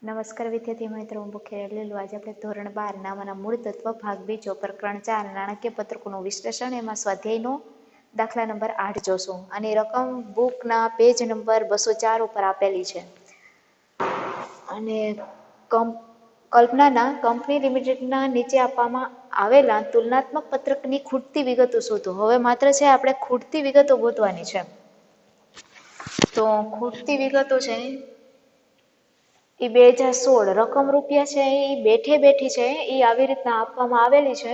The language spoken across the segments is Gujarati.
નમસ્કાર વિદ્યાર્થી મિત્રો, હું બુખેર લીલું. આજે આપણે ધોરણ 12 નામાના મૂળ તત્વ ભાગ બીજો પ્રકરણ 4 નાણાકીય પત્રકોનું વિશ્લેષણ, એમાં સ્વાધ્યાયનો દાખલા નંબર 8 જોશું. આની રકમ બુકના પેજ નંબર 204 ઉપર આપેલી છે. અને કલ્પનાના કંપની લિમિટેડના નીચે આપવામાં આવેલા તુલનાત્મક પત્રકની ખૂટતી વિગતો શોધો. હવે માત્ર છે આપણે ખૂટતી વિગતો ગોતવાની છે. તો ખૂટતી વિગતો છે એ 2016 રકમ રૂપિયા છે એ બેઠે બેઠી છે એ આવી રીતના આપવામાં આવેલી છે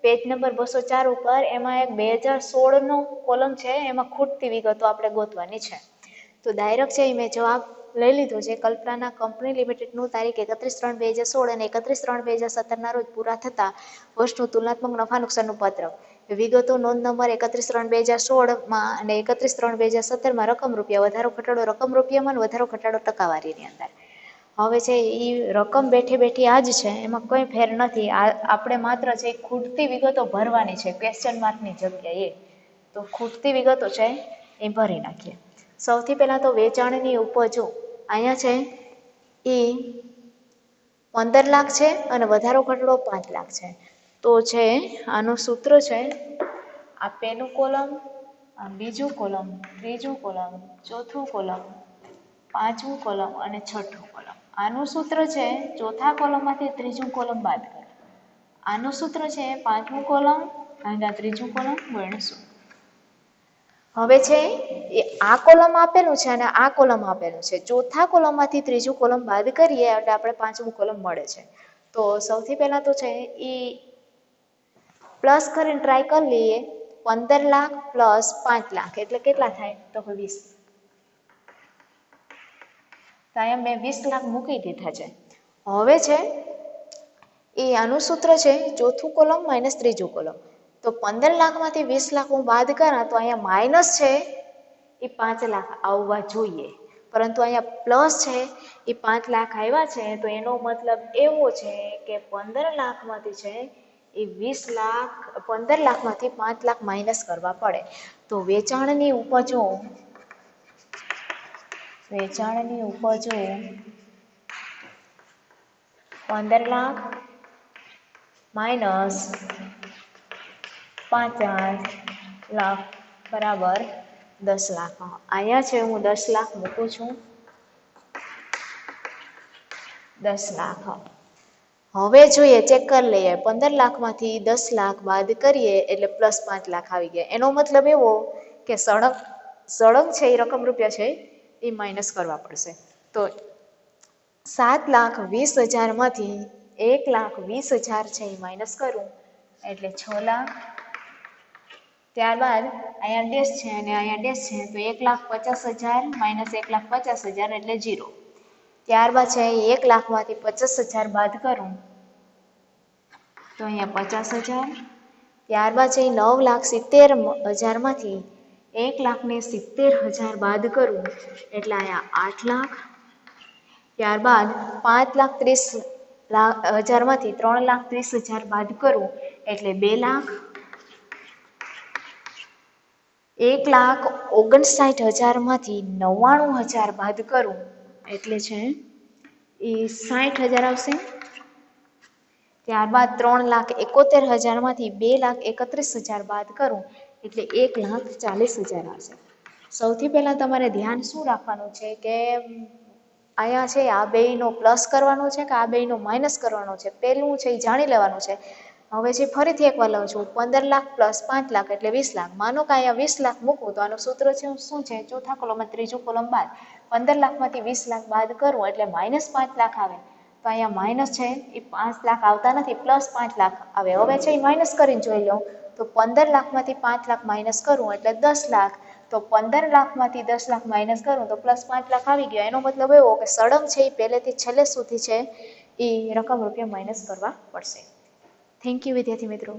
પેજ નંબર 204 ઉપર. એમાં એક 2016 નો કોલમ છે, એમાં ખૂટતી વિગતો આપણે ગોતવાની છે. તો ડાયરેક્ટ છે એ મેં જવાબ લઈ લીધો છે. કલ્પનાના કંપની લિમિટેડનું તારીખ 31/3/2016 અને 31/3/2017 ના રોજ પૂરા થતા વર્ષનું તુલનાત્મક નફા નુકસાનનું પત્રક. વિગતો નોંધ નંબર 31/3/2016 અને 31/3/2017 રકમ રૂપિયા, વધારો ઘટાડો રકમ રૂપિયામાં, વધારો ઘટાડો ટકાવારીની અંદર. હવે છે એ રકમ બેઠી બેઠી આ જ છે, એમાં કંઈ ફેર નથી. આપણે માત્ર છે ખૂટતી વિગતો ભરવાની છે ક્વેશ્ચન માર્કની જગ્યાએ. તો ખૂટતી વિગતો છે એ ભરી નાખીએ. સૌથી પહેલાં તો વેચાણની ઉપજો અહીંયા છે એ 15 લાખ છે અને વધારો ઘટાડો 5 લાખ છે. તો છે આનું સૂત્ર છે, આ પહેલું કોલમ, આ બીજું કોલમ, ત્રીજું કોલમ, ચોથું કોલમ, પાંચમું કોલમ અને છઠ્ઠું કોલમ. આનું સૂત્ર છે ચોથા કોલમમાંથી ત્રીજું કોલમ બાદ કરો. આનું સૂત્ર છે પાંચમું કોલમ ભાગ્યા ત્રીજું કોલમ ગુણ્યા 100. હવે છે એ આ કોલમ આપેલું છે અને આ કોલમ આપેલું છે. ચોથા કોલમમાંથી ત્રીજું કોલમ બાદ કરીએ એટલે આપણે પાંચમું કોલમ મળે છે. તો સૌથી પહેલાં તો છે એ પ્લસ કરીને ટ્રાય કરી લઈએ. 15 લાખ પ્લસ 5 લાખ એટલે કેટલા થાય? તો 20. તો અહીંયા મેં 20 લાખ મૂકી દીધા છે. હવે છે એ આનું સૂત્ર છે ચોથું કોલમ માઇનસ ત્રીજું કોલમ. તો 15 લાખમાંથી 20 લાખ હું બાદ કરા તો અહીંયા માઇનસ છે એ 5 લાખ આવવા જોઈએ, પરંતુ અહીંયા પ્લસ છે એ 5 લાખ આવ્યા છે. તો એનો મતલબ એવો છે કે 15 લાખમાંથી છે એ 20 લાખ, 15 લાખમાંથી 5 લાખ માઇનસ કરવા પડે. તો વેચાણની ઉપજો 15 લાખ માઇનસ 5 લાખ બરાબર 10 લાખ. અહીંયા છે હું 10 લાખ મૂકું છું, 10 લાખ. હવે જોઈએ, ચેક કરી લઈએ. 15 લાખમાંથી 10 લાખ બાદ કરીએ એટલે પ્લસ 5 લાખ આવી ગયા. એનો મતલબ એવો કે સળંગ છે એ રકમ રૂપિયા છે એ માઇનસ કરવા પડશે. તો 7,20,000માંથી 1,20,000 છે એ માઇનસ કરું એટલે 6 લાખ. ત્યારબાદ અહીંયા ડેશ છે અને અહીંયા ડેશ છે, તો 1,50,000 માઇનસ 1,50,000 એટલે 0. ત્યારબાદ છે 1 લાખમાંથી 50,000 બાદ કરું તો અહીંયા 50,000. ત્યારબાદ છે 9,70,000માંથી 1,70,000 બાદ કરું એટલે અહીંયા 8 લાખ. ત્યારબાદ 5,30,000માંથી 3,30,000 બાદ કરું એટલે 2 લાખ. 1,59,000માંથી 99,000 બાદ કરું એટલે છે એ 60,000 આવશે. ત્યારબાદ 3,71,000માંથી 2,31,000 બાદ કરું એટલે 1,40,000 આવશે. સૌથી પહેલાં તમારે ધ્યાન શું રાખવાનું છે કે અહીંયા છે આ બેયનો પ્લસ કરવાનો છે કે આ બેયનો માઇનસ કરવાનો છે, પહેલું છે એ જાણી લેવાનું છે. હવે જે ફરીથી એકવાર લઉં છું, 15 લાખ પ્લસ 5 લાખ એટલે 20 લાખ. માનો કે અહીંયા 20 લાખ મૂકું તો આનું સૂત્ર છે શું છે? ચોથા કોલમમાં ત્રીજું કોલમ બાદ 15 લાખમાંથી 20 લાખ બાદ કરું એટલે માઇનસ 5 લાખ આવે. તો અહીંયા માઇનસ છે એ 5 લાખ આવતા નથી, પ્લસ 5 લાખ આવે. હવે છે એ માઇનસ કરીને જોઈ લઉં તો 15 લાખમાંથી 5 લાખ માઇનસ કરું એટલે 10 લાખ. તો 15 લાખમાંથી 10 લાખ માઇનસ કરું તો પ્લસ 5 લાખ આવી ગયા. એનો મતલબ એવો કે સળંગ છે એ પહેલેથી છેલ્લે સુધી છે એ રકમ રૂપિયા માઇનસ કરવા પડશે. થેન્ક યુ વિદ્યાર્થી મિત્રો.